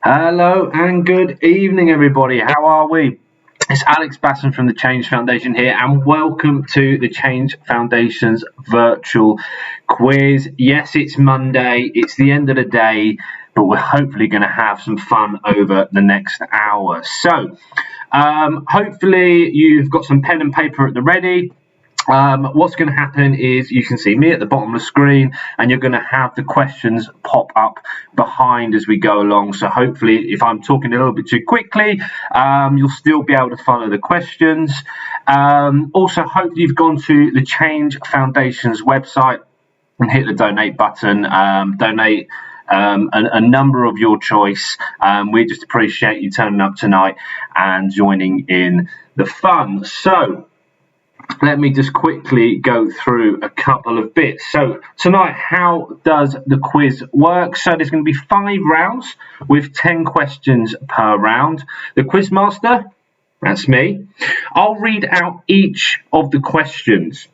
Hello and good evening, everybody. How are we? It's Alex Basson from the Change Foundation here, and welcome to the Change Foundation's virtual quiz. Yes, it's Monday, it's the end of the day, but we're hopefully going to have some fun over the next hour. So, hopefully you've got some pen and paper at the ready. What's going to happen is you can see me at the bottom of the screen, and you're going to have the questions pop up behind as we go along. So hopefully, if I'm talking a little bit too quickly, you'll still be able to follow the questions. Also, hopefully you've gone to the Change Foundation's website and hit the donate button. Donate a number of your choice. We just appreciate you turning up tonight and joining in the fun. So let me just quickly go through a couple of bits. So tonight, how does the quiz work? So there's going to be 5 rounds with 10 questions per round. The quiz master, that's me, I'll read out each of the questions.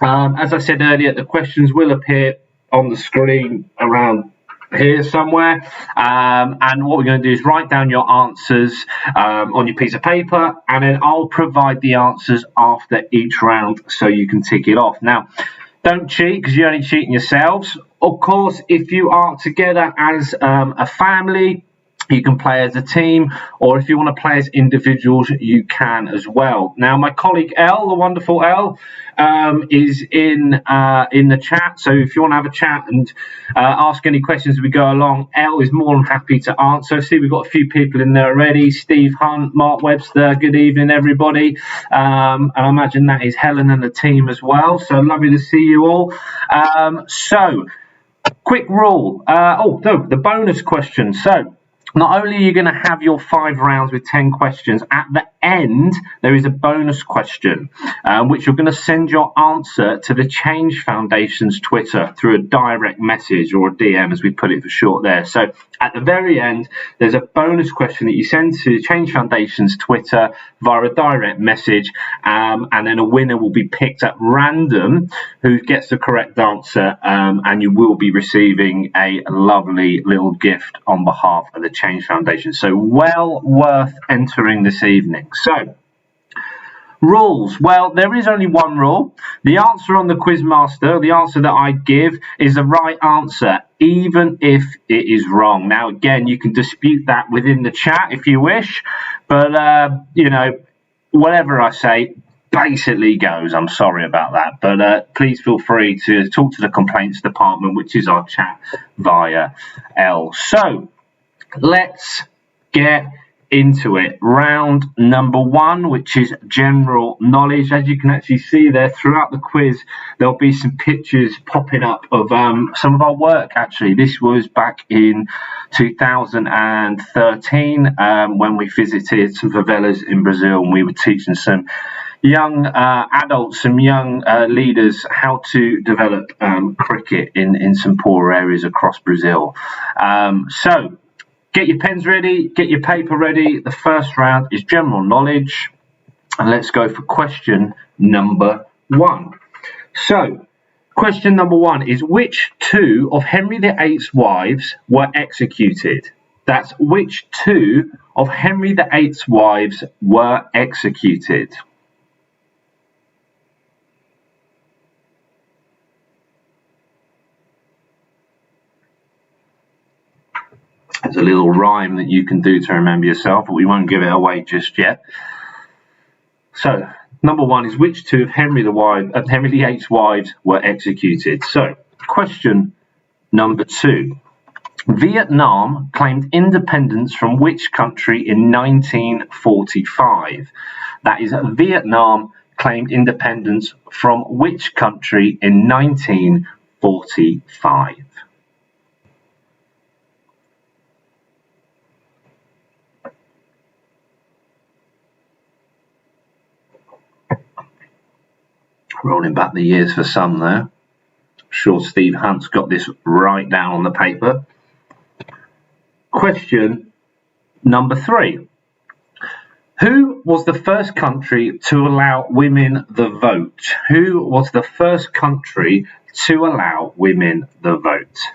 As I said earlier, the questions will appear on the screen around here somewhere, and what we're going to do is write down your answers on your piece of paper, and then I'll provide the answers after each round so you can tick it off. Now, don't cheat, because you're only cheating yourselves. Of course, if you are together as a family, you can play as a team, or if you want to play as individuals, you can as well. Now, my colleague Elle, the wonderful Elle, is in the chat. So if you want to have a chat and ask any questions as we go along, Elle is more than happy to answer. See, we've got a few people in there already. Steve Hunt, Mark Webster. Good evening, everybody. And I imagine that is Helen and the team as well. So lovely to see you all. So, quick rule. The bonus question. So, not only are you going to have your 5 rounds with 10 questions, at the end there is a bonus question, which you're going to send your answer to the Change Foundation's Twitter through a direct message, or a DM as we put it for short there. So at the very end, there's a bonus question that you send to Change Foundation's Twitter via a direct message, and then a winner will be picked at random who gets the correct answer, and you will be receiving a lovely little gift on behalf of the Change Foundation. So well worth entering this evening. So, rules. Well, there is only one rule. The answer on the Quizmaster, the answer that I give, is the right answer, even if it is wrong. Now, again, you can dispute that within the chat if you wish, but, whatever I say basically goes. I'm sorry about that, but please feel free to talk to the complaints department, which is our chat via L. So, let's get into it. Round number 1, which is general knowledge. As you can actually see there throughout the quiz, there'll be some pictures popping up of some of our work. Actually, this was back in 2013 when we visited some favelas in Brazil, and we were teaching some young adults, some young leaders, how to develop cricket in some poorer areas across Brazil. So get your pens ready, get your paper ready. The first round is general knowledge. And let's go for question number 1. So, question number 1 is, which 2 of Henry VIII's wives were executed? That's which 2 of Henry VIII's wives were executed? There's a little rhyme that you can do to remember yourself, but we won't give it away just yet. So, number 1 is, which 2 of Henry VIII's wives were executed? So, question number 2. Vietnam claimed independence from which country in 1945? That is, Vietnam claimed independence from which country in 1945? Rolling back the years for some there. I'm sure Steve Hunt's got this right down on the paper. Question number 3. Who was the first country to allow women the vote? Who was the first country to allow women the vote?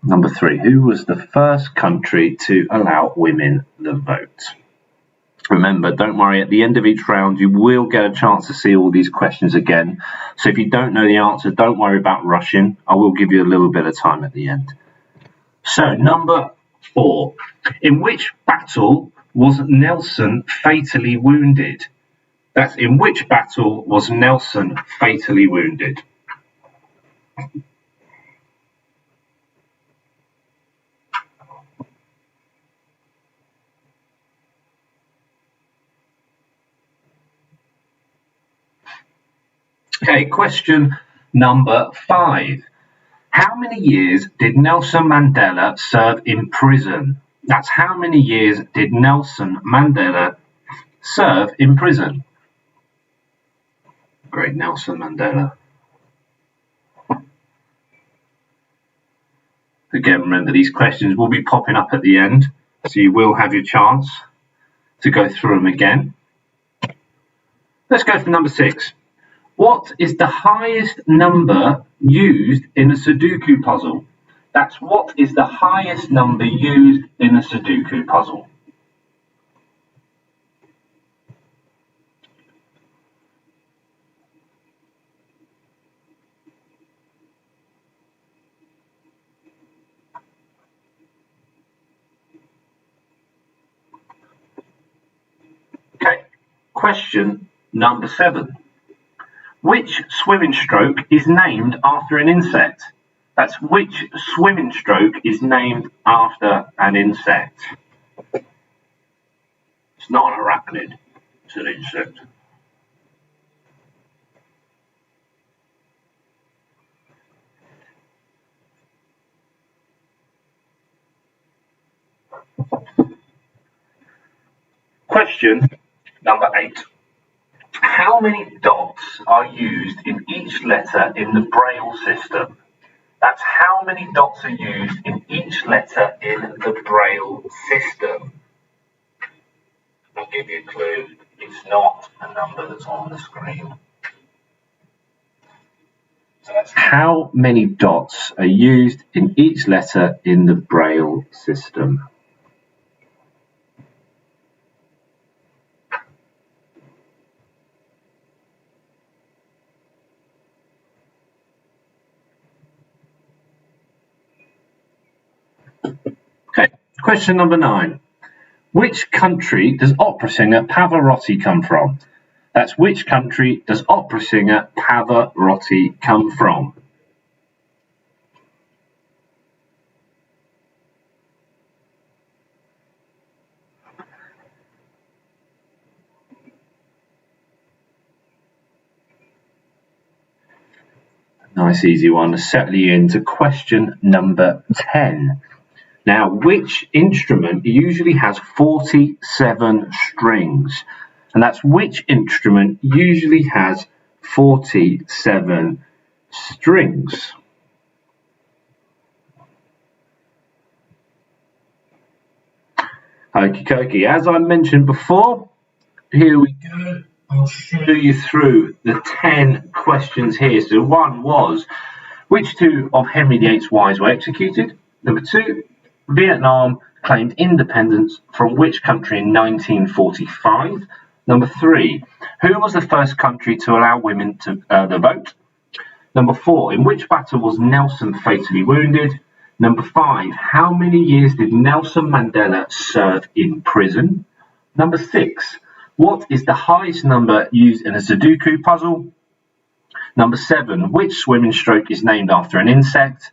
Number 3, who was the first country to allow women the vote? Remember, don't worry, at the end of each round you will get a chance to see all these questions again. So if you don't know the answer, don't worry about rushing. I will give you a little bit of time at the end. So, number 4. In which battle was Nelson fatally wounded? That's in which battle was Nelson fatally wounded? Okay, question number 5. How many years did Nelson Mandela serve in prison? That's how many years did Nelson Mandela serve in prison? Great Nelson Mandela. Again, remember these questions will be popping up at the end, so you will have your chance to go through them again. Let's go for number 6. What is the highest number used in a Sudoku puzzle? That's what is the highest number used in a Sudoku puzzle? Okay, question number 7. Which swimming stroke is named after an insect? That's which swimming stroke is named after an insect? It's not an arachnid, it's an insect. Question number 8. How many dots are used in each letter in the Braille system? That's how many dots are used in each letter in the Braille system. I'll give you a clue, it's not a number that's on the screen. So that's how many dots are used in each letter in the Braille system. Okay, question number 9. Which country does opera singer Pavarotti come from? That's which country does opera singer Pavarotti come from? Nice easy one to settle you into question number 10. Now, which instrument usually has 47 strings? And that's which instrument usually has 47 strings? Okie dokie, as I mentioned before, here we go. I'll show you through the 10 questions here. So 1 was, which 2 of Henry VIII's wives were executed? Number 2, Vietnam claimed independence from which country in 1945? Number 3, who was the first country to allow women to the vote? Number 4, in which battle was Nelson fatally wounded? Number 5, how many years did Nelson Mandela serve in prison? Number 6, what is the highest number used in a Sudoku puzzle? Number 7, which swimming stroke is named after an insect?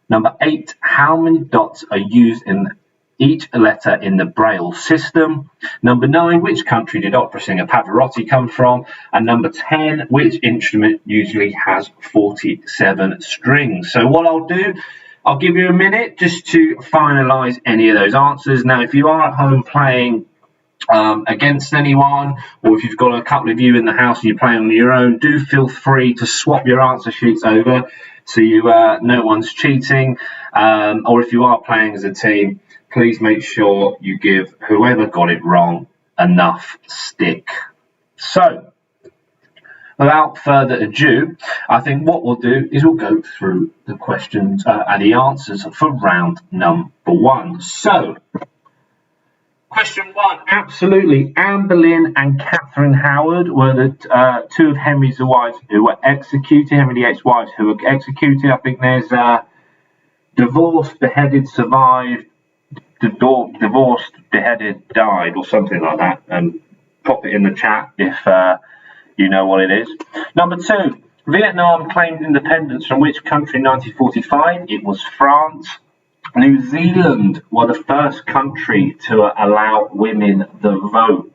Number 8, how many dots are used in each letter in the Braille system? Number 9, which country did opera singer Pavarotti come from? And number 10, which instrument usually has 47 strings? So what I'll do, I'll give you a minute just to finalise any of those answers. Now, if you are at home playing against anyone, or if you've got a couple of you in the house and you're playing on your own, do feel free to swap your answer sheets over so no one's cheating, or if you are playing as a team, please make sure you give whoever got it wrong enough stick. So without further ado, I think what we'll do is we'll go through the questions and the answers for round number 1. So, question 1, absolutely. Anne Boleyn and Catherine Howard were the two of Henry's wives who were executed. Henry VIII's wives who were executed. I think there's divorced, beheaded, survived, divorced, beheaded, died, or something like that. And pop it in the chat if you know what it is. Number 2, Vietnam claimed independence from which country in 1945? It was France. New Zealand were the first country to allow women the vote.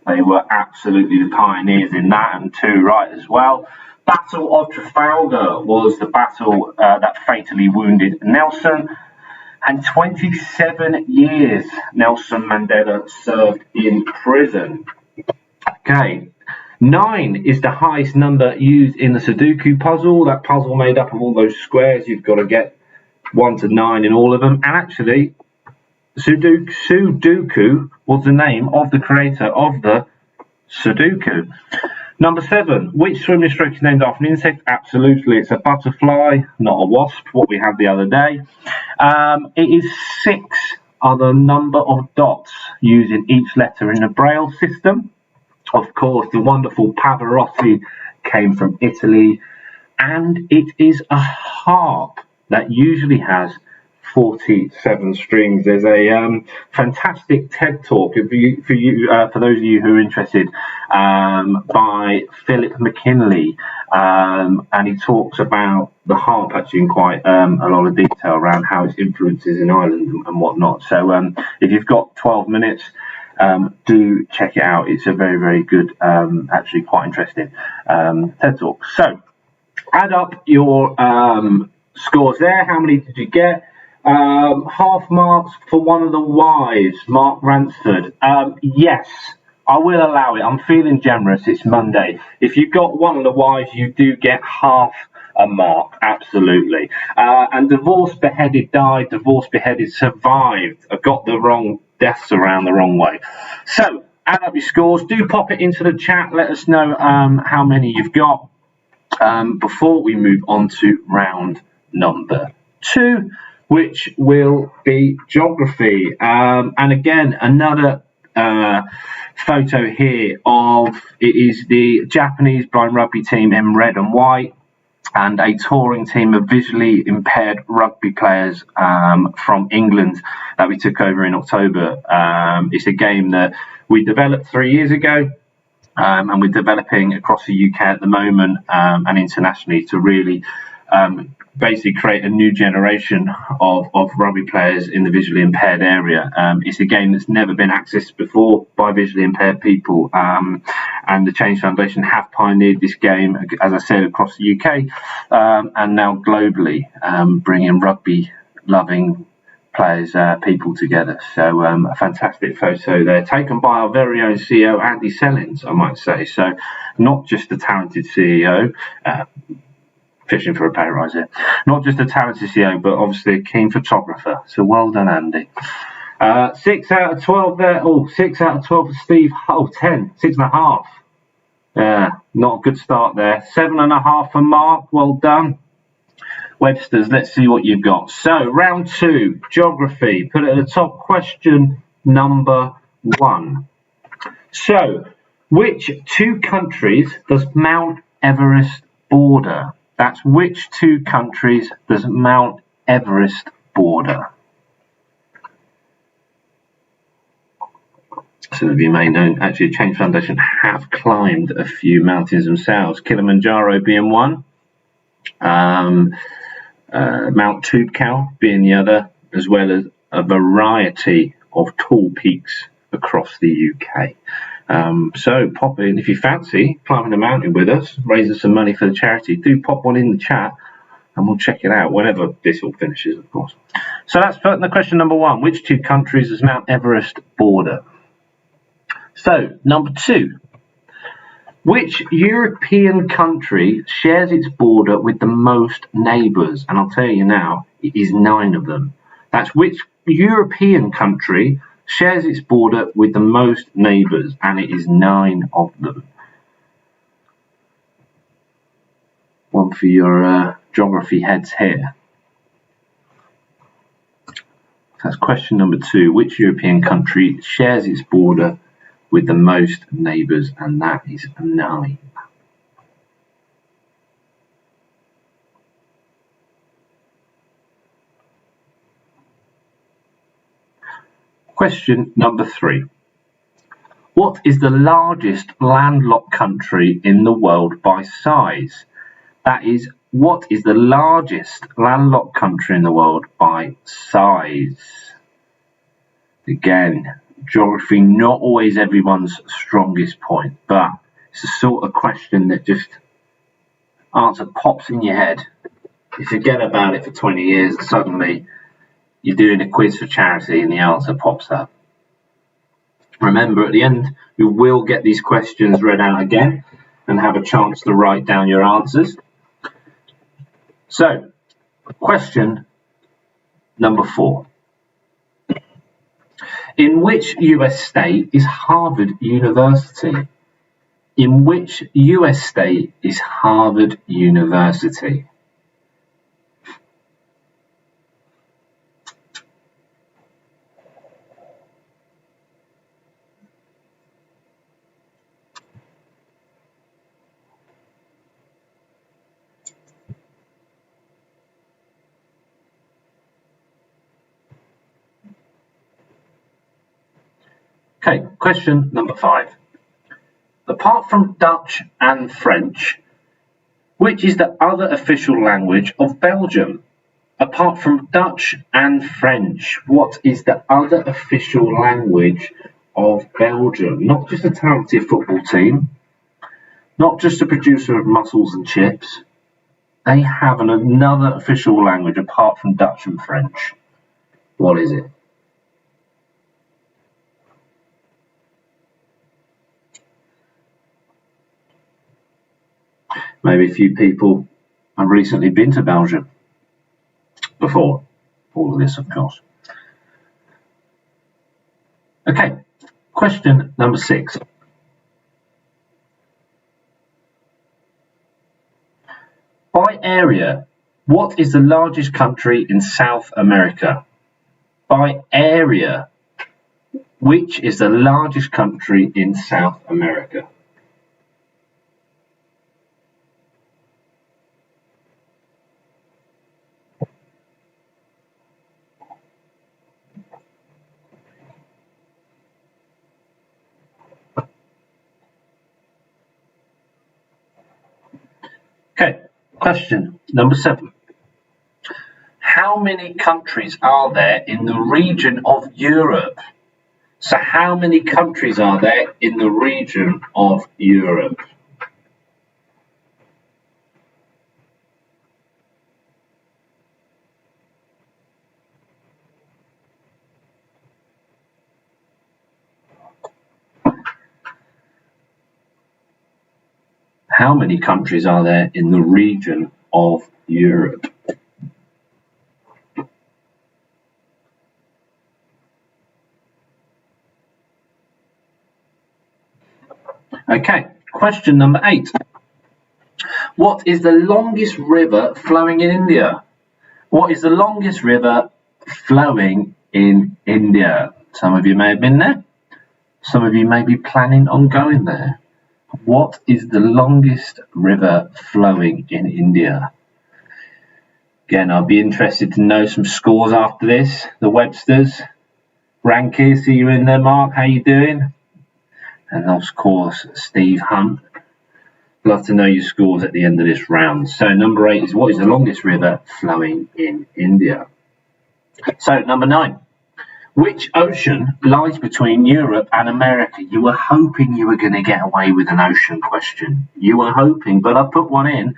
They were absolutely the pioneers in that, and 2 right as well. Battle of Trafalgar was the battle that fatally wounded Nelson. And 27 years Nelson Mandela served in prison. Okay. 9 is the highest number used in the Sudoku puzzle. That puzzle made up of all those squares. You've got to get 1 to 9 in all of them. And actually, Sudoku was the name of the creator of the Sudoku. Number 7, which swimming stroke is named after an insect? Absolutely, it's a butterfly, not a wasp, what we had the other day. It is 6 are the number of dots using each letter in the Braille system. Of course, the wonderful Pavarotti came from Italy, and it is a harp that usually has 47 strings. There's a fantastic TED talk for those of you who are interested by Philip McKinley, and he talks about the harp actually in quite a lot of detail around how its influences in Ireland and whatnot. So if you've got 12 minutes, do check it out. It's a very, very good, actually quite interesting TED talk. So add up your scores there. How many did you get? Half marks for one of the wives, Mark Ransford. Yes, I will allow it. I'm feeling generous. It's Monday. If you got one of the wives, you do get half a mark. Absolutely. And divorced, beheaded, died. Divorced, beheaded, survived. I got the wrong deaths around the wrong way. So add up your scores. Do pop it into the chat. Let us know how many you've got before we move on to round number 2, which will be geography. And again, another photo here of, it is the Japanese blind rugby team in red and white, and a touring team of visually impaired rugby players from England that we took over in October. It's a game that we developed 3 years ago, and we're developing across the UK at the moment and internationally to really basically create a new generation of rugby players in the visually impaired area. It's a game that's never been accessed before by visually impaired people, and the Change Foundation have pioneered this game, as I said, across the UK and now globally, bringing rugby loving players, people together. So a fantastic photo there, taken by our very own CEO Andy Sellins, I might say. So not just a talented CEO, fishing for a pay rise here. Not just a talented CEO, but obviously a keen photographer. So well done, Andy. 6 out of 12 there. Oh, 6 out of 12 for Steve. Oh, 10. 6.5. Yeah, not a good start there. 7.5 for Mark. Well done. Webster's, let's see what you've got. So, round 2, geography. Put it at the top. Question number 1. So, which 2 countries does Mt Everest border? That's which 2 countries does Mt Everest border? Some of you may know, actually, Change Foundation have climbed a few mountains themselves. Kilimanjaro being one, Mount Toubkal being the other, as well as a variety of tall peaks across the UK. So pop in if you fancy climbing a mountain with us, raising some money for the charity. Do pop one in the chat and we'll check it out whenever this all finishes, of course. So that's the question number 1. Which 2 countries does Mount Everest border? So number 2, which European country shares its border with the most neighbours? And I'll tell you now, it is 9 of them. That's which European country shares its border with the most neighbours, and it is 9 of them. one for your geography heads here. That's question number 2. Which European country shares its border with the most neighbours? And that is 9. Question number 3. What is the largest landlocked country in the world by size? That is, what is the largest landlocked country in the world by size? Again, geography not always everyone's strongest point, but it's the sort of question that just answer pops in your head. You forget about it for 20 years and suddenly you're doing a quiz for charity and the answer pops up. Remember, at the end, you will get these questions read out again and have a chance to write down your answers. So, question number 4. In which US state is Harvard University? In which US state is Harvard University? Okay, question number 5. Apart from Dutch and French, which is the other official language of Belgium? Apart from Dutch and French, what is the other official language of Belgium? Not just a talented football team, not just a producer of mussels and chips. They have another official language apart from Dutch and French. What is it? Maybe a few people have recently been to Belgium before all of this, of course. Okay, question number 6. By area, what is the largest country in South America? By area, which is the largest country in South America? Okay, question number 7. How many countries are there in the region of Europe? So how many countries are there in the region of Europe? How many countries are there in the region of Europe? Okay, question number 8. What is the longest river flowing in India? What is the longest river flowing in India? Some of you may have been there. Some of you may be planning on going there. What is the longest river flowing in India? Again, I'll be interested to know some scores after this. The Websters, Ranky, see you in there, Mark. How you doing? And of course, Steve Hunt. Love to know your scores at the end of this round. So number 8 is what is the longest river flowing in India? So number 9. Which ocean lies between Europe and America? You were hoping you were going to get away with an ocean question. You were hoping, but I put one in.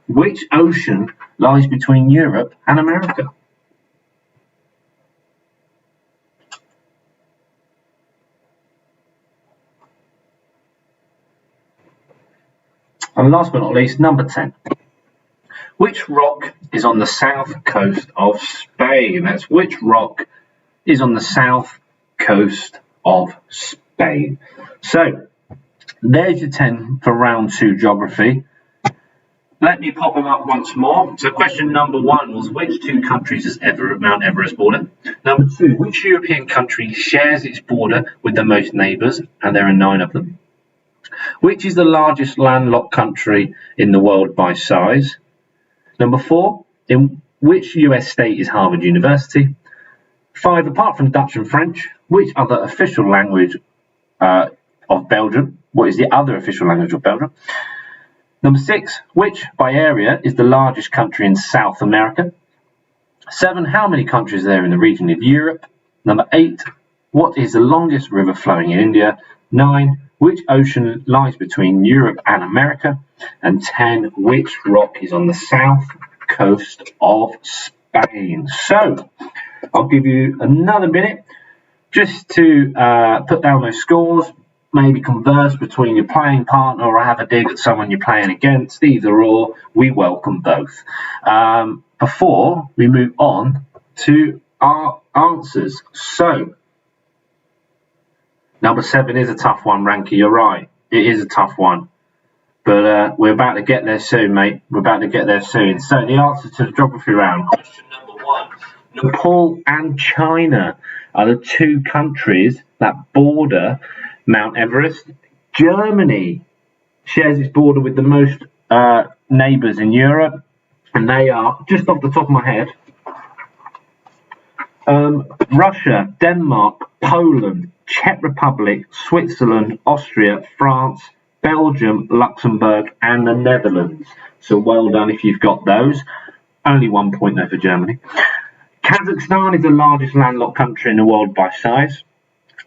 Which ocean lies between Europe and America? And last but not least, number 10. Which rock is on the south coast of Spain? That's which rock is on the south coast of Spain. So there's your 10 for round 2 geography. let me pop them up once more. So question number 1 was, which 2 countries does Mount Everest border? Number 2, which European country shares its border with the most neighbours? And there are 9 of them. Which is the largest landlocked country in the world by size? Number 4, in which US state is Harvard University? 5, apart from Dutch and French, which other official language of Belgium? What is the other official language of Belgium? Number 6, which by area is the largest country in South America? 7, how many countries are there in the region of Europe? Number 8, what is the longest river flowing in India? 9, which ocean lies between Europe and America? And 10, which rock is on the south coast of Spain? So, I'll give you another minute just to put down those scores, maybe converse between your playing partner or have a dig at someone you're playing against. Either or, we welcome both. Before we move on to our answers. So, number 7 is a tough one, Ranky, you're right. It is a tough one. But we're about to get there soon, mate. We're about to get there soon. So, the answer to the geography round. Question number 1. Nepal and China are the 2 countries that border Mt Everest. Germany shares its border with the most neighbours in Europe, and they are, just off the top of my head, Russia, Denmark, Poland, Czech Republic, Switzerland, Austria, France, Belgium, Luxembourg, and the Netherlands. So well done if you've got those. Only 1 point there for Germany. Kazakhstan is the largest landlocked country in the world by size.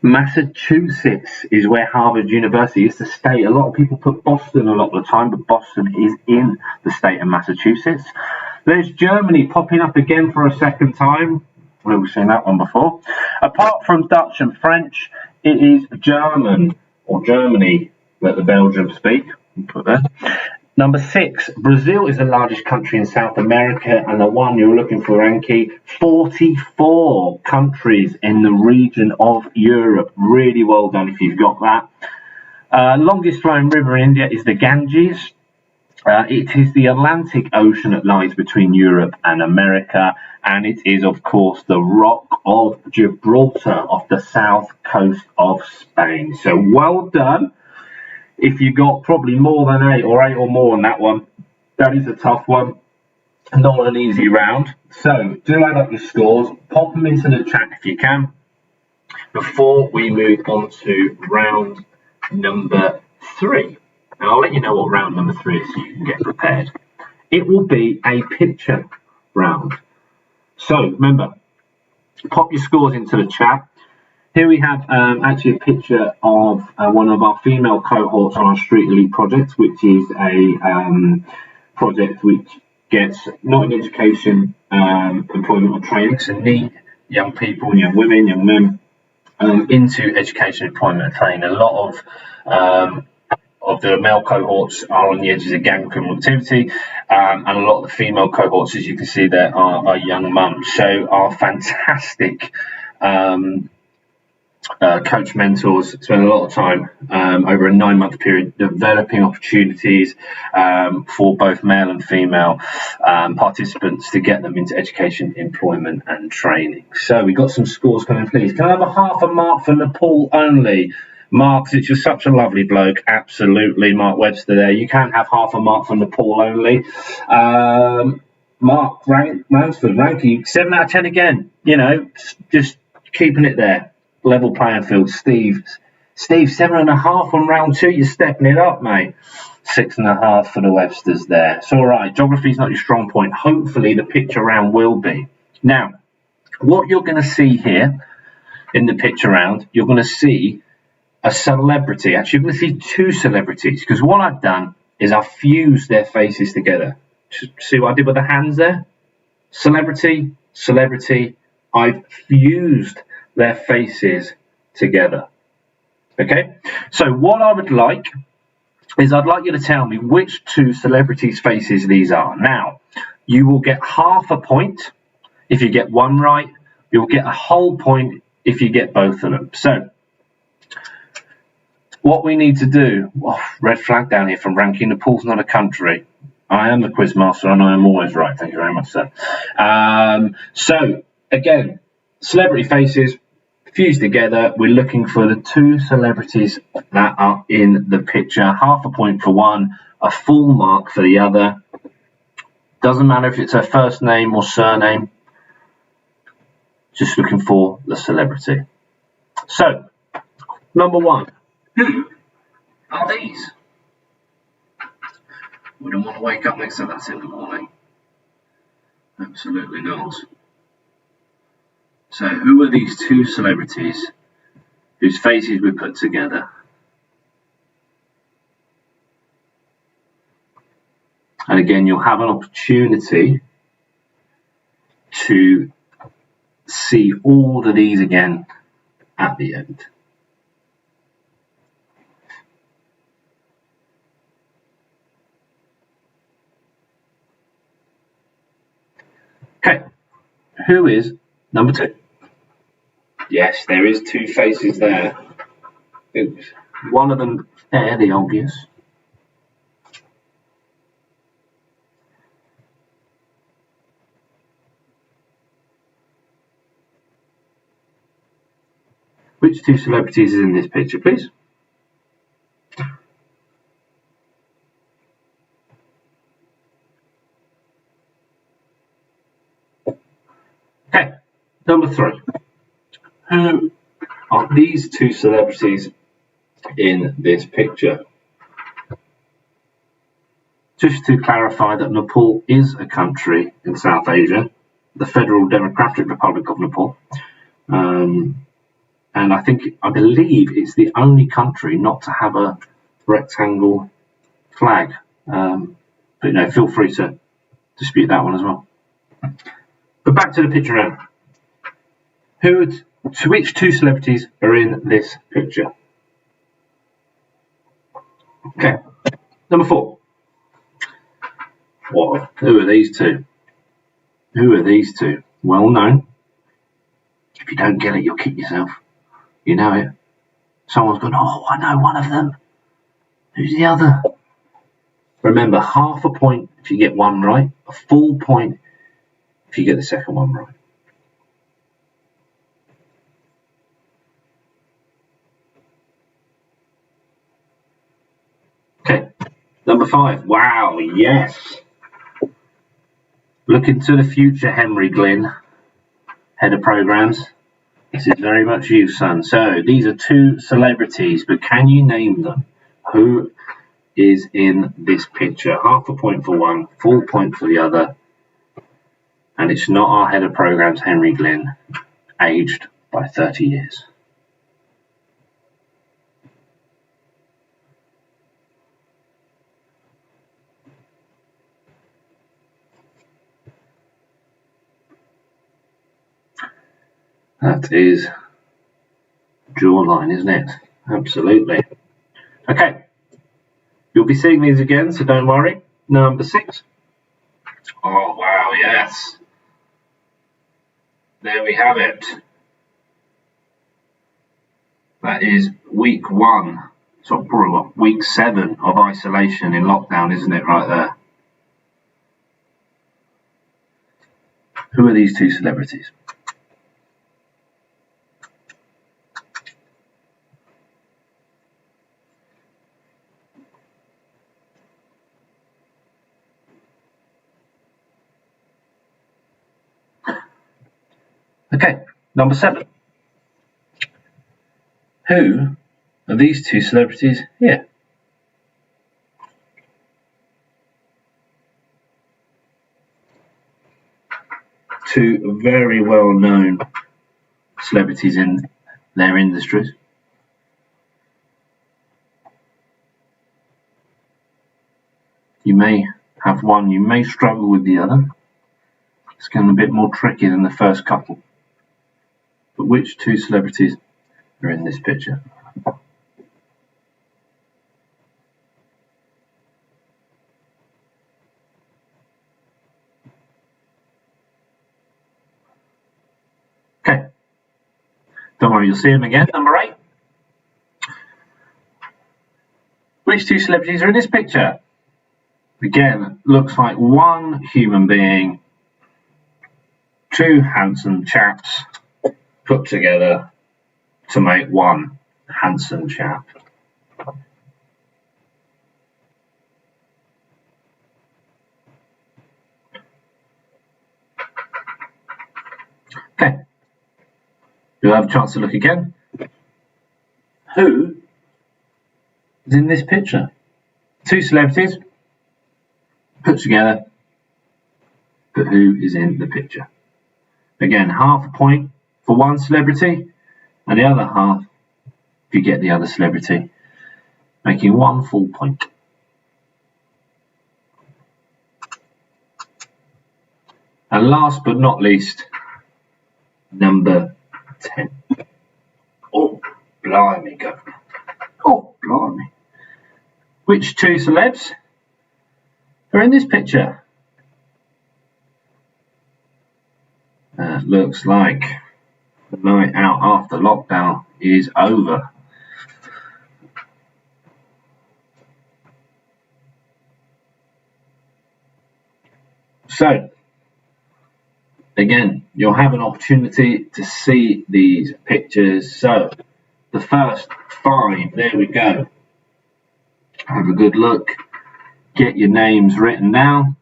Massachusetts is where Harvard University is to stay. A lot of people put Boston a lot of the time, but Boston is in the state of Massachusetts. There's Germany popping up again for a second time. We've seen that one before. Apart from Dutch and French, it is German, or Germany, that the Belgians speak. Put there. Number 6, Brazil is the largest country in South America, and the one you're looking for, Anki, 44 countries in the region of Europe. Really well done if you've got that. Longest flowing river in India is the Ganges. It is the Atlantic Ocean that lies between Europe and America, and it is, of course, the Rock of Gibraltar off the south coast of Spain. So well done. If you got probably more than 8 or more on that one, that is a tough one. Not an easy round. So do add up your scores, pop them into the chat if you can, before we move on to round number 3. And I'll let you know what round number 3 is so you can get prepared. It will be a picture round. So remember, pop your scores into the chat. Here we have actually a picture of one of our female cohorts on our Street Elite project, which is a project which gets, not in education, employment or training, so need young people, young women, young men into education, employment and training. A lot of the male cohorts are on the edges of gang criminal activity, and a lot of the female cohorts, as you can see there, are young mums. So our fantastic coach mentors spend a lot of time over a 9-month period developing opportunities for both male and female participants to get them into education, employment and training. So we've got some scores coming, please. Can I have a half a mark for Nepal only? Mark, since you're such a lovely bloke, absolutely, Mark Webster there. You can have half a mark for Nepal only. Mark Ransford, Ranky, 7 out of 10 again. You know, just keeping it there. Level playing field. Steve, 7.5 on round 2. You're stepping it up, mate. 6.5 for the Websters there. It's all right. Geography's not your strong point. Hopefully, the picture round will be. Now, what you're going to see here in the picture round, you're going to see a celebrity. Actually, you're going to see 2 celebrities, because what I've done is I've fused their faces together. See what I did with the hands there? Celebrity, celebrity. I've fused their faces together. Okay, so what I would like is I'd like you to tell me which 2 celebrities' faces these are. Now, you will get half a point if you get one right. You'll get a whole point if you get both of them. So what we need to do, red flag down here from Ranking, Nepal's not a country. I am the quiz master and I am always right. Thank you very much, sir. So, again, celebrity faces fused together. We're looking for the two celebrities that are in the picture. Half a point for one, a full mark for the other. Doesn't matter if it's her first name or surname. Just looking for the celebrity. So, number one, who are these? We don't want to wake up next to that in the morning. Absolutely not. So, who are these two celebrities whose faces we put together? And again, you'll have an opportunity to see all of these again at the end. Okay, who is number two? Yes, there is two faces there. One of them fairly obvious. Which two celebrities is in this picture, please? Okay, number three. Who are these two celebrities in this picture? Just to clarify that Nepal is a country in South Asia, the Federal Democratic Republic of Nepal. And I believe it's the only country not to have a rectangle flag. But feel free to dispute that one as well. But back to the picture now. Which two celebrities are in this picture? Okay, number four. What? Who are these two? Who are these two? Well known. If you don't get it, you'll kick yourself. You know it. Someone's gone, oh, I know one of them. Who's the other? Remember, half a point if you get one right, a full point if you get the second one right. Okay, number five. Wow, yes. Look into the future, Henry VIII, head of programs. This is very much you, son. So these are two celebrities, but can you name them? Who is in this picture? Half a point for one, full point for the other. And it's not our head of programs, Henry VIII, aged by 30 years. That is jawline, isn't it? Absolutely. Okay. You'll be seeing these again, so don't worry. Number six. Oh, wow, yes. There we have it. That is week one. So probably week 7 of isolation in lockdown, isn't it, right there? Who are these two celebrities? Okay, number 7. Who are these two celebrities here? Two very well-known celebrities in their industries. You may have one, you may struggle with the other. It's getting a bit more tricky than the first couple. But which two celebrities are in this picture? Okay. Don't worry, you'll see them again. Number 8. Which two celebrities are in this picture? Again, looks like one human being, two handsome chaps put together to make one handsome chap. Okay, you'll have a chance to look again. Who is in this picture? Two celebrities put together, but who is in the picture? Again, half a point for one celebrity, and the other half if you get the other celebrity, making 1 full point. And last but not least, number 10. Oh, blimey, governor. Oh, blimey. Which two celebs are in this picture? Looks like the night out after lockdown is over. So, again, you'll have an opportunity to see these pictures. So, the first 5, there we go. Have a good look. Get your names written down.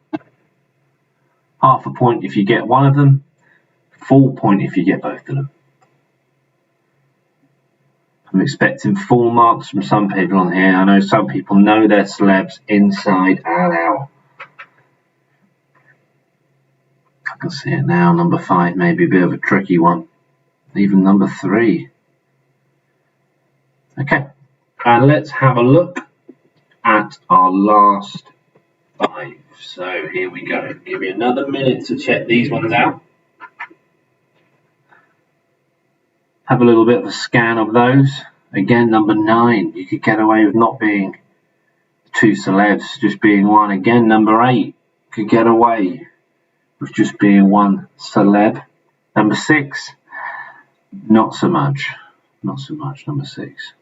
Half a point if you get one of them. Full point if you get both of them. I'm expecting full marks from some people on here. I know some people know their celebs inside and out. I can see it now. Number 5 may be a bit of a tricky one. Even number 3. Okay, and let's have a look at our last 5. So here we go. Give me another minute to check these ones out. Have a little bit of a scan of those. Again, number 9. You could get away with not being 2 celebs, just being 1. Again, number 8. Could get away with just being 1 celeb. Number 6. Not so much. Not so much, number 6.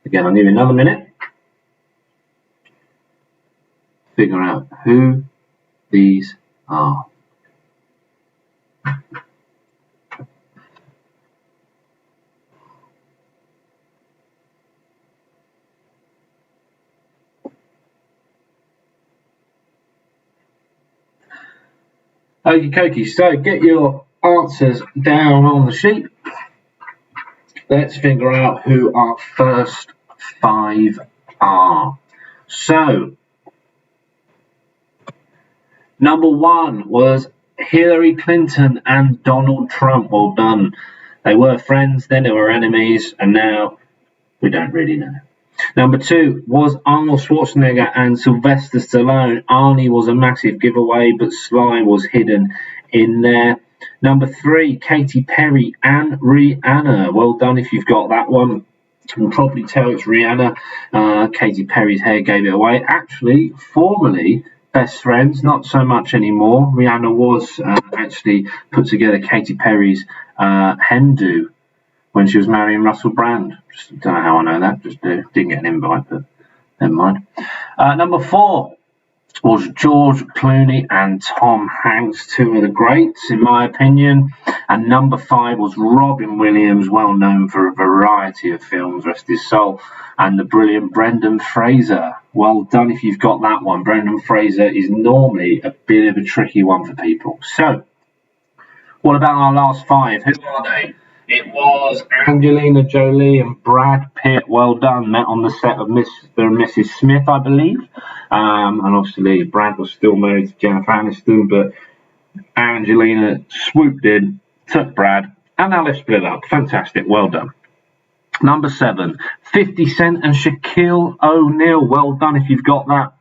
Again, I'll give you another minute. Figure out who these are. Okie dokie, so get your answers down on the sheet. Let's figure out who our first 5 are. So, number 1 was Hillary Clinton and Donald Trump. Well done. They were friends, then they were enemies, and now we don't really know. Number 2 was Arnold Schwarzenegger and Sylvester Stallone. Arnie was a massive giveaway, but Sly was hidden in there. Number 3, Katy Perry and Rihanna. Well done if you've got that one. You can probably tell it's Rihanna. Katy Perry's hair gave it away. Actually, formerly best friends, not so much anymore. Rihanna was actually put together Katy Perry's hen do when she was marrying Russell Brand. Just don't know how I know that. Just didn't get an invite, but never mind. Number 4 was George Clooney and Tom Hanks, 2 of the greats in my opinion. And number 5 was Robin Williams, well known for a variety of films, rest his soul, and the brilliant Brendan Fraser. Well done if you've got that one. Brendan Fraser is normally a bit of a tricky one for people. So, what about our last 5? Who are they? It was Angelina Jolie and Brad Pitt. Well done. Met on the set of Mr. and Mrs. Smith, I believe. And obviously, Brad was still married to Jennifer Aniston, but Angelina swooped in, took Brad, and now they've split up. Fantastic. Well done. Number 7, 50 Cent and Shaquille O'Neal. Well done if you've got that.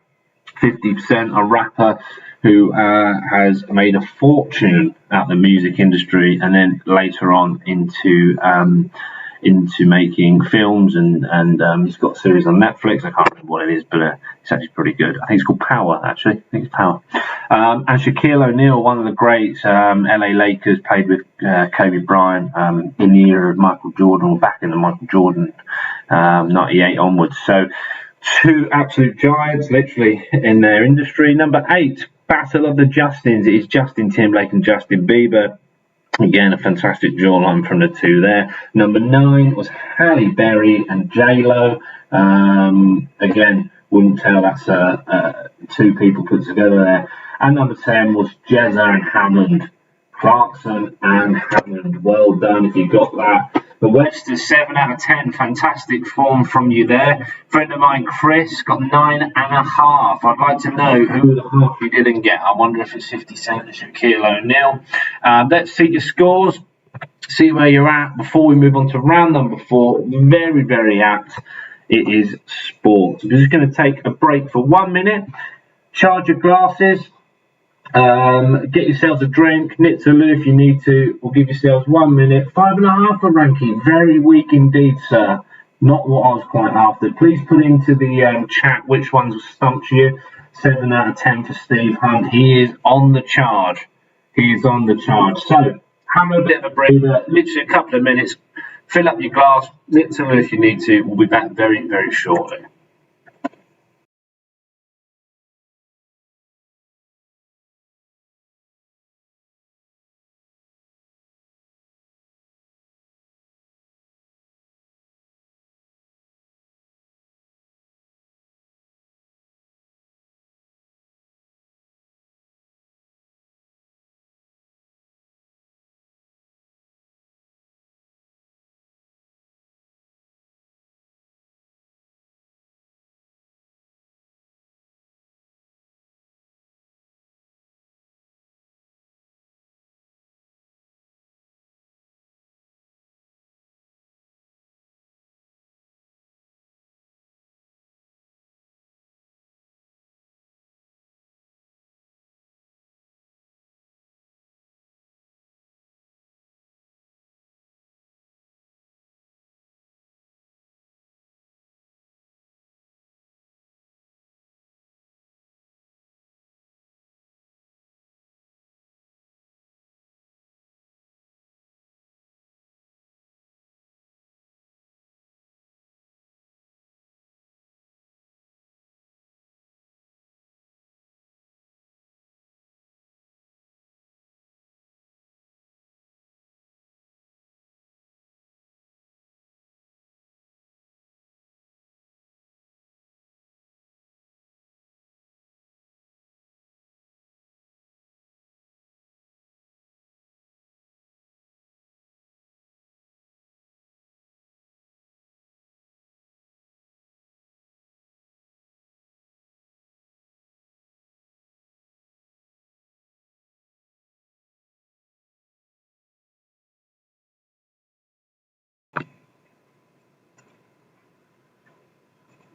50 Cent, a rapper who has made a fortune out the music industry, and then later on into making films, and he's got a series on Netflix. I can't remember what it is, but it's actually pretty good. I think it's called Power, actually. I think it's Power. And Shaquille O'Neal, one of the greats, LA Lakers, played with Kobe Bryant in the era of Michael Jordan, or back in the Michael Jordan 98 onwards. So two absolute giants, literally, in their industry. Number 8, Battle of the Justins. It is Justin Timberlake and Justin Bieber. Again, a fantastic jawline from the two there. Number 9 was Halle Berry and J-Lo. Again, wouldn't tell that's two people put together there. And number 10 was Jezza and Hammond. Clarkson and Hammond. Well done if you got that. The West is 7 out of 10. Fantastic form from you there. Friend of mine, Chris, got 9.5. I'd like to know who the half you didn't get. I wonder if it's 50 Cent or Shaquille O'Neal. Let's see your scores. See where you're at before we move on to round number 4. Very, very apt. It is sport. We're just going to take a break for 1 minute. Charge your glasses. Get yourselves a drink, knit to loo if you need to, or give yourselves 1 minute. 5.5 for ranking, very weak indeed, sir. Not what I was quite after. Please put into the chat which ones stumped you. 7 out of 10 for Steve Hunt. He is on the charge. He is on the charge. So, have a bit of a breather, literally a couple of minutes. Fill up your glass, knit to loo if you need to. We'll be back very, very shortly.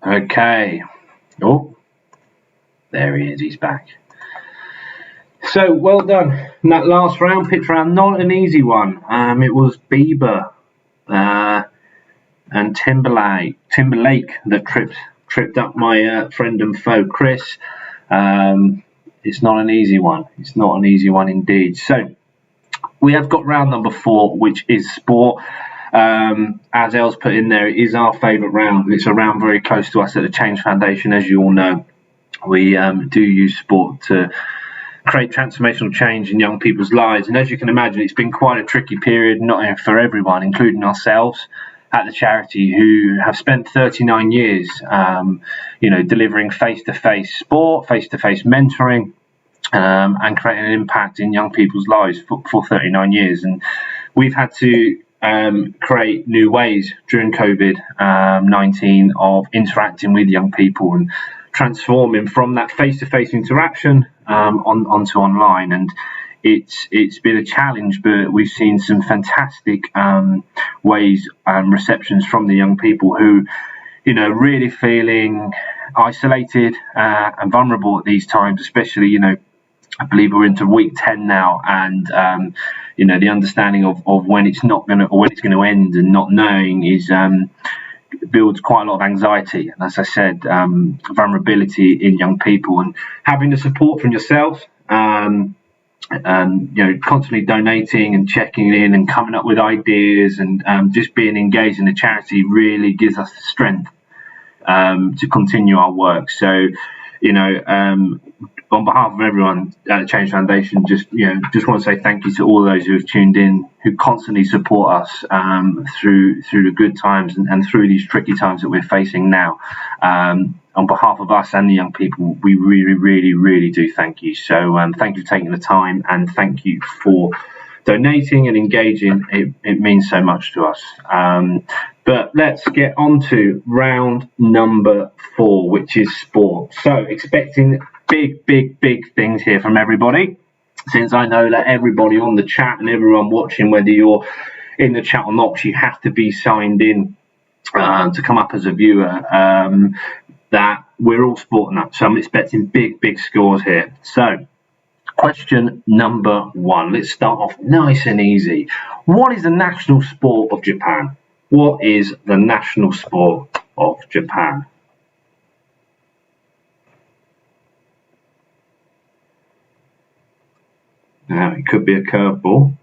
Okay. Oh, there he is. He's back. So, well done. In that last round, pitch round, not an easy one. It was Bieber and Timberlake that tripped up my friend and foe, Chris. It's not an easy one. It's not an easy one indeed. So, we have got round number 4, which is sport. As Els put in there, it is our favourite round. It's a round very close to us at the Change Foundation, as you all know. We do use sport to create transformational change in young people's lives, and as you can imagine, it's been quite a tricky period, not for everyone, including ourselves at the charity, who have spent 39 years, delivering face-to-face sport, face-to-face mentoring, and creating an impact in young people's lives for 39 years. And we've had to create new ways during COVID-19 of interacting with young people and transforming from that face-to-face interaction onto online. And it's been a challenge, but we've seen some fantastic ways and receptions from the young people who, really feeling isolated and vulnerable at these times, especially, I believe we're into week 10 now, and the understanding of when it's not going to, or when it's going to end, and not knowing is builds quite a lot of anxiety. And as I said, vulnerability in young people, and having the support from yourself, and constantly donating and checking in and coming up with ideas, and just being engaged in the charity really gives us the strength to continue our work. So, you know, on behalf of everyone at the Change Foundation, just want to say thank you to all those who have tuned in, who constantly support us through the good times and through these tricky times that we're facing now. On behalf of us and the young people, we really do thank you. So thank you for taking the time, and thank you for donating and engaging. It means so much to us. But let's get on to round number 4, which is sport. So expecting big things here from everybody, since I know that everybody on the chat and everyone watching, whether you're in the chat or not, you have to be signed in to come up as a viewer. That we're all sport nuts, so I'm expecting big scores here. So question number 1, let's start off nice and easy. What is the national sport of Japan? What is the national sport of Japan? Now, it could be a curveball.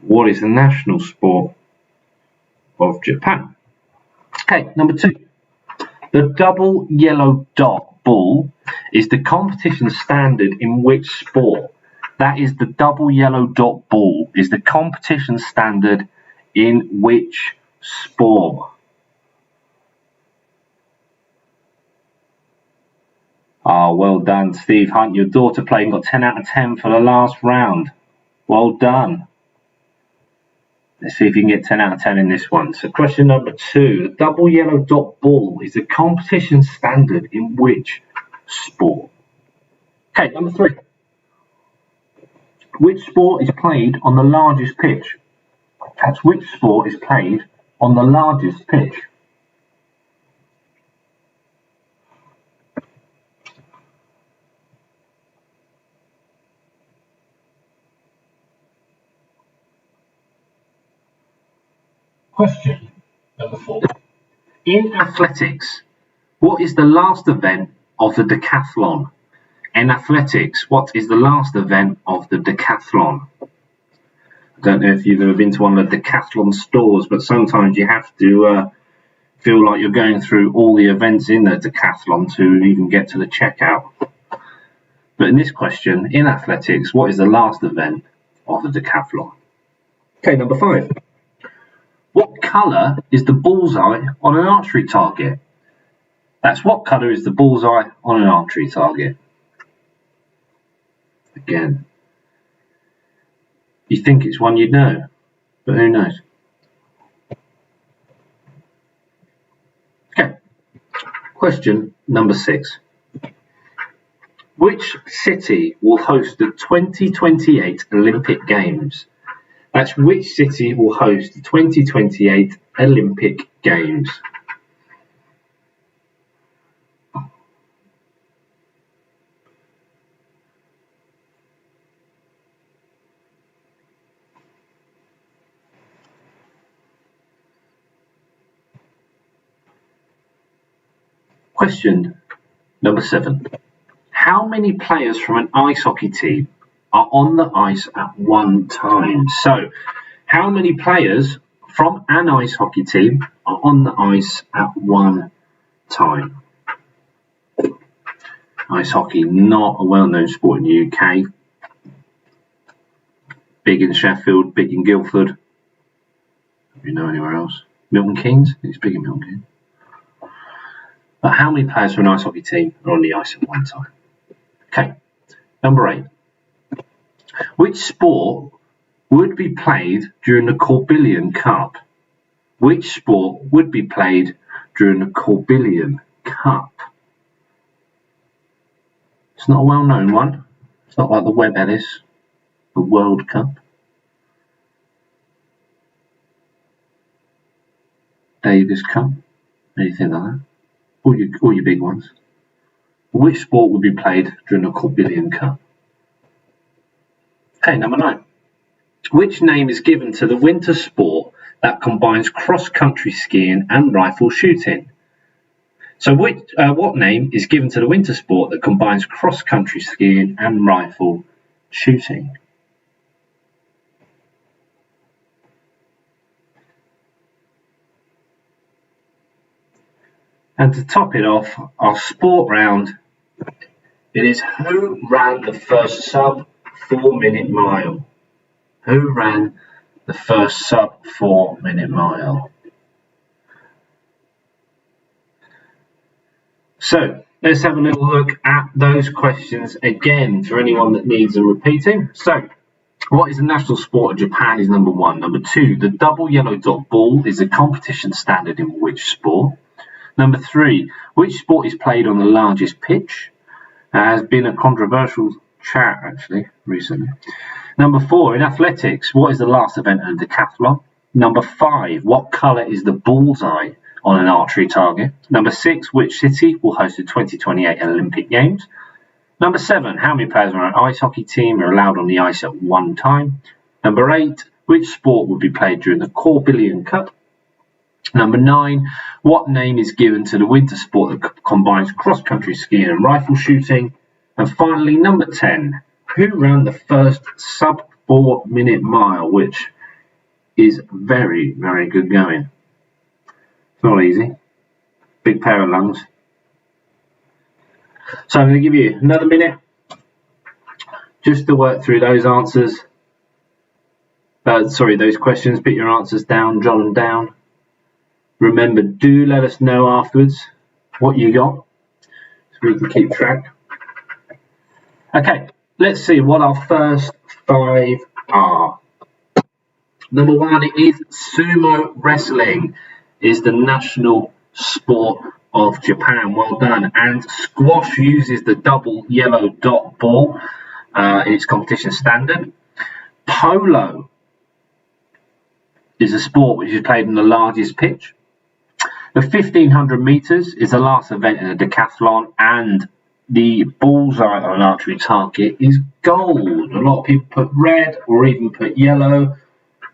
What is the national sport of Japan? Okay, number 2. The double yellow dot ball is the competition standard in which sport? That is, the double yellow dot ball is the competition standard in which sport? Well done, Steve Hunt. Your daughter played and got 10 out of 10 for the last round. Well done. Let's see if you can get 10 out of 10 in this one. So question number 2. The double yellow dot ball is the competition standard in which sport? Okay, number 3. Which sport is played on the largest pitch? That's which sport is played on the largest pitch? Question number 4. In athletics, what is the last event of the decathlon? In athletics, what is the last event of the decathlon? I don't know if you've ever been to one of the decathlon stores, but sometimes you have to feel like you're going through all the events in the decathlon to even get to the checkout. But in this question, in athletics, what is the last event of the decathlon? Okay, number 5. What colour is the bullseye on an archery target? That's what colour is the bullseye on an archery target? Again, you think it's one you'd know, but who knows? Okay, question number 6. Which city will host the 2028 Olympic Games? That's which city will host the 2028 Olympic Games? Question number 7. How many players from an ice hockey team are on the ice at one time? So, how many players from an ice hockey team are on the ice at one time? Ice hockey, not a well-known sport in the UK. Big in Sheffield, big in Guildford. If you know anywhere else. Milton Keynes, it's big in Milton Keynes. But how many players from an ice hockey team are on the ice at one time? Okay, number 8. Which sport would be played during the Corbillion Cup? Which sport would be played during the Corbillion Cup? It's not a well-known one. It's not like the Webb Ellis, the World Cup. Davis Cup, anything like that. All your big ones. Which sport would be played during the Corbillion Cup? Okay, number 9. Which name is given to the winter sport that combines cross-country skiing and rifle shooting? So what name is given to the winter sport that combines cross-country skiing and rifle shooting? And to top it off, our sport round, it is who ran the first sub 4-minute mile? Who ran the first sub 4-minute mile? So let's have a little look at those questions again for anyone that needs them repeating. So what is the national sport of Japan is number 1. Number 2, the double yellow dot ball is a competition standard in which sport? Number 3, which sport is played on the largest pitch? Has been a controversial chat actually recently. Number 4, in athletics, what is the last event of the decathlon? Number 5, what colour is the bullseye on an archery target? Number 6, which city will host the 2028 Olympic Games? Number 7, how many players on an ice hockey team are allowed on the ice at one time? Number 8, which sport will be played during the Corbillion Cup? Number 9, what name is given to the winter sport that combines cross-country skiing and rifle shooting? And finally, number 10, who ran the first sub 4-minute mile, which is very, very good going. It's not easy. Big pair of lungs. So I'm going to give you another minute just to work through those answers. Those questions. Put your answers down, jot them down. Remember, do let us know afterwards what you got so we can keep track. Okay, let's see what our first 5 are. Number 1 is sumo wrestling is the national sport of Japan. Well done. And squash uses the double yellow dot ball in its competition standard. Polo is a sport which is played on the largest pitch. The 1500 meters is the last event in the decathlon, and the bullseye on an archery target is gold. A lot of people put red or even put yellow,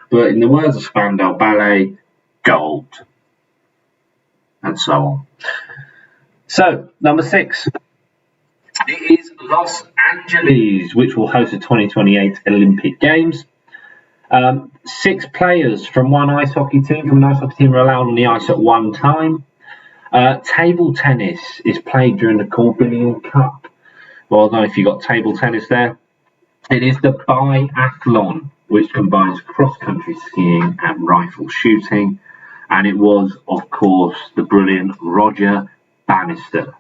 but in the words of Spandau Ballet, gold. And so on. So, number 6. It is Los Angeles, which will host the 2028 Olympic Games. 6 players from an ice hockey team are allowed on the ice at one time. Table tennis is played during the Corbillion Cup. Well, I don't know if you got table tennis there. It is the biathlon, which combines cross-country skiing and rifle shooting. And it was, of course, the brilliant Roger Bannister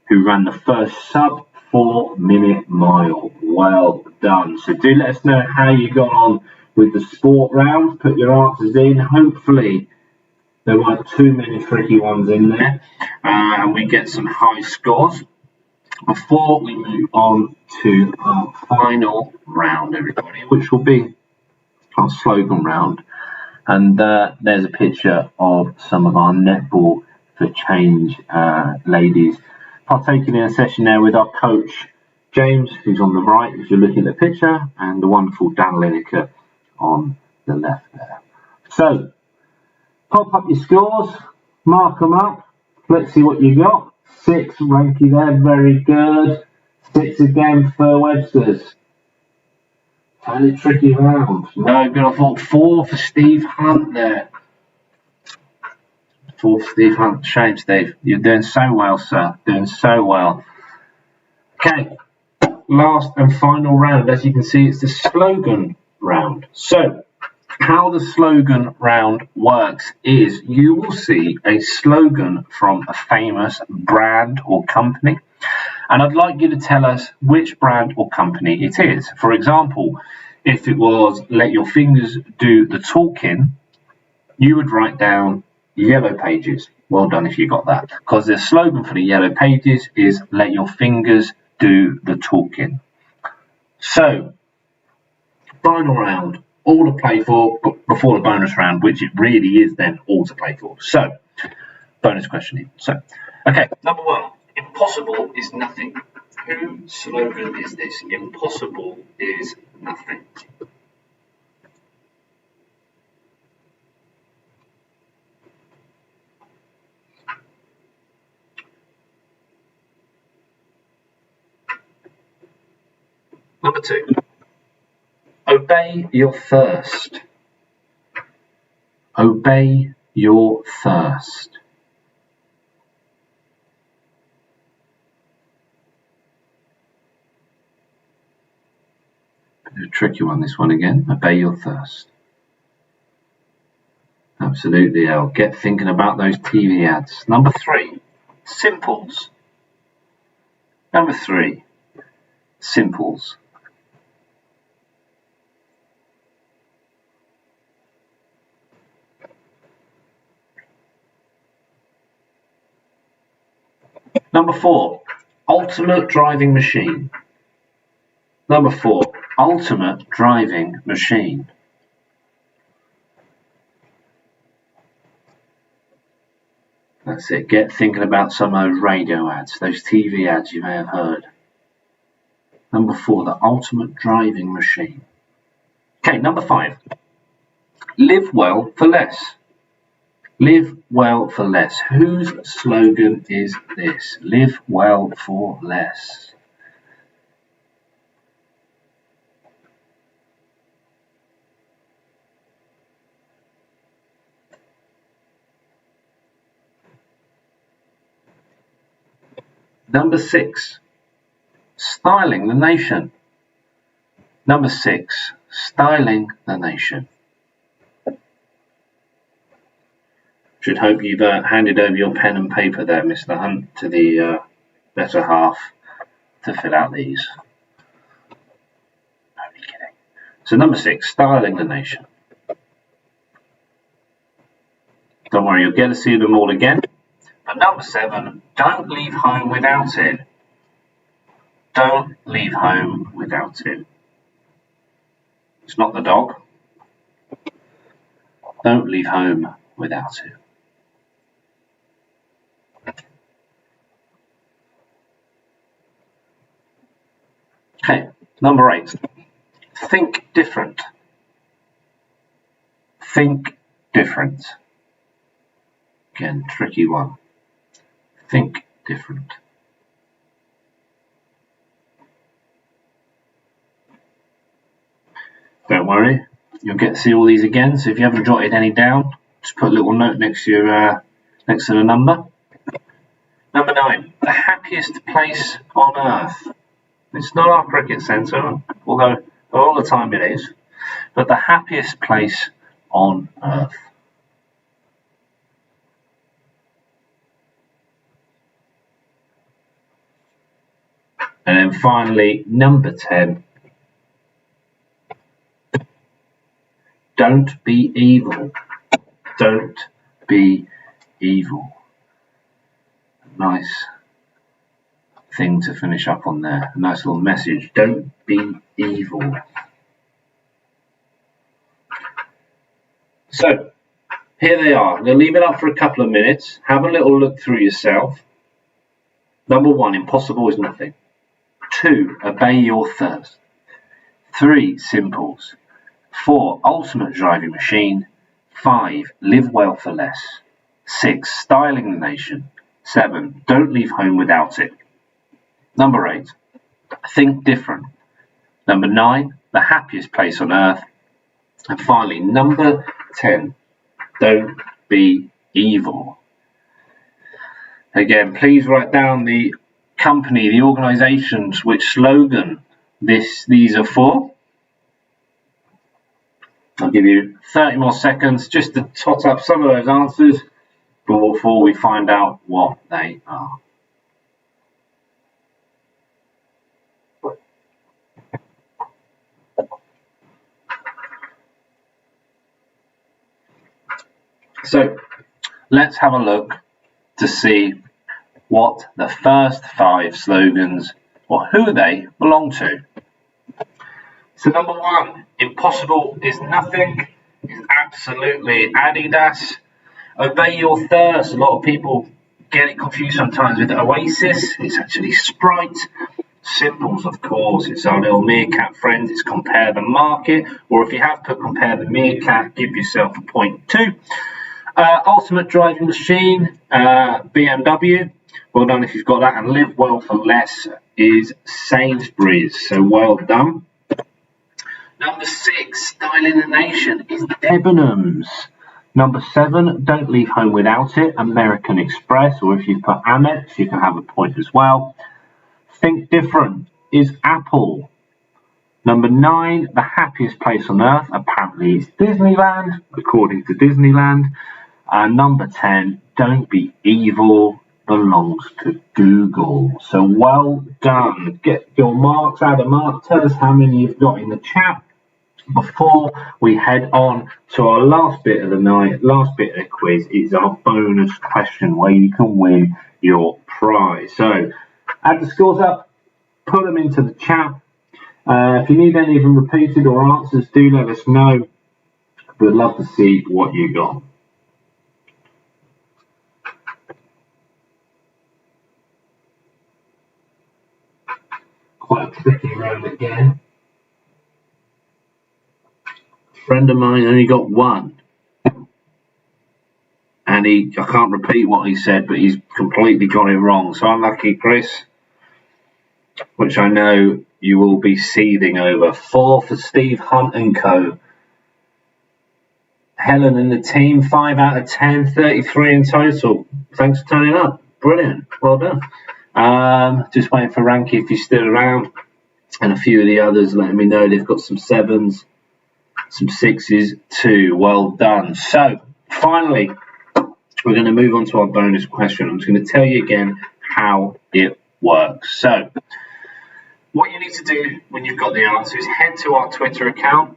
who ran the first sub 4-minute mile. Well done. So do let us know how you got on with the sport round. Put your answers in. Hopefully there weren't too many tricky ones in there and we get some high scores. Before we move on to our final round, everybody, which will be our slogan round. And there's a picture of some of our Netball for Change ladies partaking in a session there with our coach, James, who's on the right, if you're looking at the picture, and the wonderful Dan Lineker on the left there. So, pop up your scores, mark them up. Let's see what you got. 6, Ranky there, very good. 6 again for Webster's. Fairly tricky round. No good. I thought 4 for Steve Hunt there. 4 for Steve Hunt. Shame, Steve. You're doing so well, sir. Doing so well. Okay. Last and final round. As you can see, it's the slogan round. So, how the slogan round works is you will see a slogan from a famous brand or company. And I'd like you to tell us which brand or company it is. For example, if it was Let Your Fingers Do the Talking, you would write down Yellow Pages. Well done if you got that. Because the slogan for the Yellow Pages is Let Your Fingers Do the Talking. So, final round. All to play for before the bonus round, which it really is then all to play for. So, bonus questioning. So, okay, number 1. Impossible is nothing. Whose slogan is this? Impossible is nothing. Number 2. Obey your thirst. Obey your thirst. A tricky one, this one again. Obey your thirst. Absolutely, Elle. Get thinking about those TV ads. Number 3, simples. Number 3, simples. Number 4, ultimate driving machine. Number 4, ultimate driving machine. That's it. Get thinking about some of those radio ads, those TV ads you may have heard. Number 4, the ultimate driving machine. Okay, number 5, live well for less. Live well for less. Whose slogan is this? Live well for less. Number 6, styling the nation. Number 6, styling the nation. Should hope you've handed over your pen and paper there, Mr. Hunt, to the better half to fill out these. Only kidding. So number 6, styling the nation. Don't worry, you'll get to see them all again. But number 7, don't leave home without it. Don't leave home without it. It's not the dog. Don't leave home without it. Okay, number 8, think different. Think different. Again, tricky one. Think different. Don't worry, you'll get to see all these again, so if you haven't jotted any down, just put a little note next to your next to the number. Number 9, the happiest place on earth. It's not our cricket centre, although all the time it is, but the happiest place on earth. And then finally, number 10, don't be evil. Don't be evil. Nice thing to finish up on there. A nice little message. Don't be evil. So, here they are. I'm going to leave it up for a couple of minutes. Have a little look through yourself. Number 1, impossible is nothing. 2, obey your thirst. 3, simples. 4, ultimate driving machine. 5, live well for less. 6, styling the nation. 7, don't leave home without it. Number 8, think different. Number 9, the happiest place on earth. And finally, number 10, don't be evil. Again, please write down the company, the organisations, which slogan these are for. I'll give you 30 more seconds just to tot up some of those answers before we find out what they are. So let's have a look to see what the first 5 slogans, or who they belong to. So number 1, impossible is nothing, is absolutely Adidas. Obey your thirst. A lot of people get it confused sometimes with Oasis. It's actually Sprite. Simples, of course, it's our little meerkat friends. It's compare the market, or if you have put compare the meerkat, give yourself a point 2. Ultimate driving machine, BMW. Well done if you've got that. And live well for less is Sainsbury's. So well done. Number 6, styling the nation, is Debenhams. Number 7, don't leave home without it, American Express. Or if you put Amex, you can have a point as well. Think different is Apple. Number 9, the happiest place on earth, apparently it's Disneyland, according to Disneyland. And number 10, don't be evil, belongs to Google. So well done. Get your marks out of mark. Tell us how many you've got in the chat before we head on to our last bit of the night. Last bit of the quiz is our bonus question where you can win your prize. So add the scores up, put them into the chat. If you need any of them repeated or answers, do let us know. We'd love to see what you got. Quite a tricky round again. A friend of mine only got 1. And I can't repeat what he said, but he's completely got it wrong. So unlucky, Chris, which I know you will be seething over. 4 for Steve Hunt and Co. Helen and the team, 5 out of 10, 33 in total. Thanks for turning up. Brilliant. Well done. Just waiting for Ranky if you're still around. And a few of the others letting me know they've got some 7s, some 6s too. Well done. So, finally, we're going to move on to our bonus question. I'm just going to tell you again how it works. So, what you need to do when you've got the answer is head to our Twitter account.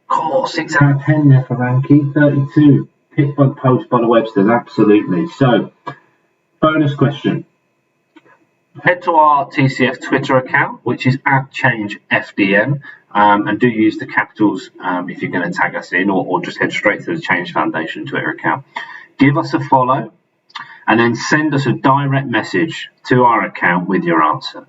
Oh, 6 out of 10 there for Ranky. 32. Pick by post by the Websters. Absolutely. So, bonus question. Head to our TCF Twitter account, which is @ChangeFDM, and do use the capitals if you're going to tag us in, or just head straight to the Change Foundation Twitter account. Give us a follow, and then send us a direct message to our account with your answer.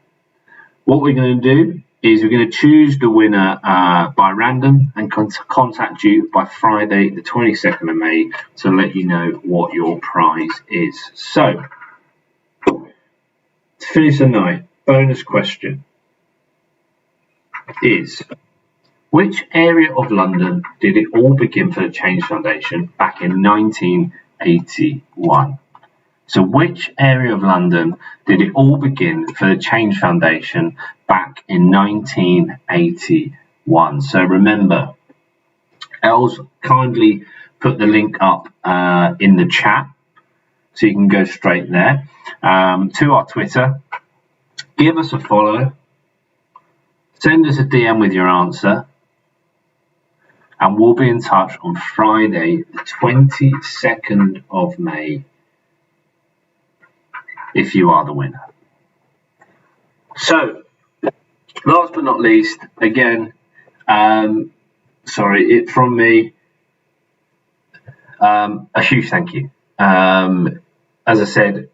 What we're going to do is we're going to choose the winner by random and contact you by Friday, the 22nd of May, to let you know what your prize is. So, to finish the night, bonus question is, which area of London did it all begin for the Change Foundation back in 1981? So which area of London did it all begin for the Change Foundation back in 1981? So remember, Els kindly put the link up in the chat, so you can go straight there to our Twitter. Give us a follow. Send us a DM with your answer. And we'll be in touch on Friday, the 22nd of May, if you are the winner. So, last but not least, again, from me, a huge thank you. As I said,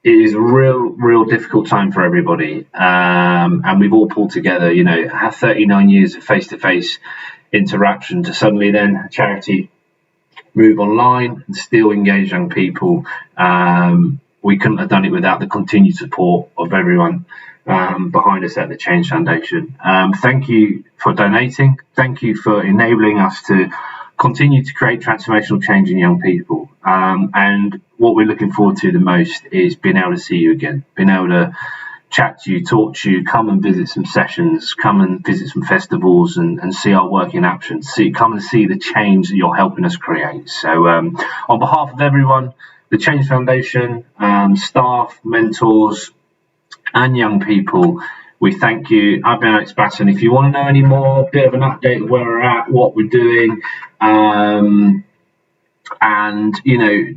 it is a real difficult time for everybody, and we've all pulled together, have 39 years of face-to-face interaction to suddenly then charity move online and still engage young people. We couldn't have done it without the continued support of everyone behind us at the Change Foundation. Thank you for donating. Thank you for enabling us to continue to create transformational change in young people. And what we're looking forward to the most is being able to see you again, being able to chat to you, talk to you, come and visit some sessions, come and visit some festivals and see our work in action, come and see the change that you're helping us create. So on behalf of everyone, the Change Foundation, staff, mentors, and young people, we thank you. I've been Alex Basson. If you want to know any more, a bit of an update of where we're at, what we're doing, and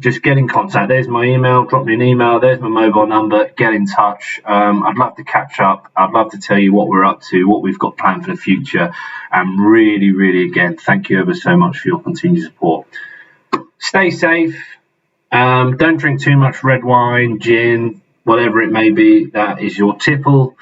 just get in contact. There's my email. Drop me an email. There's my mobile number. Get in touch. I'd love to catch up. I'd love to tell you what we're up to, what we've got planned for the future. And really, again, thank you ever so much for your continued support. Stay safe. Don't drink too much red wine, gin, whatever it may be. That is your tipple.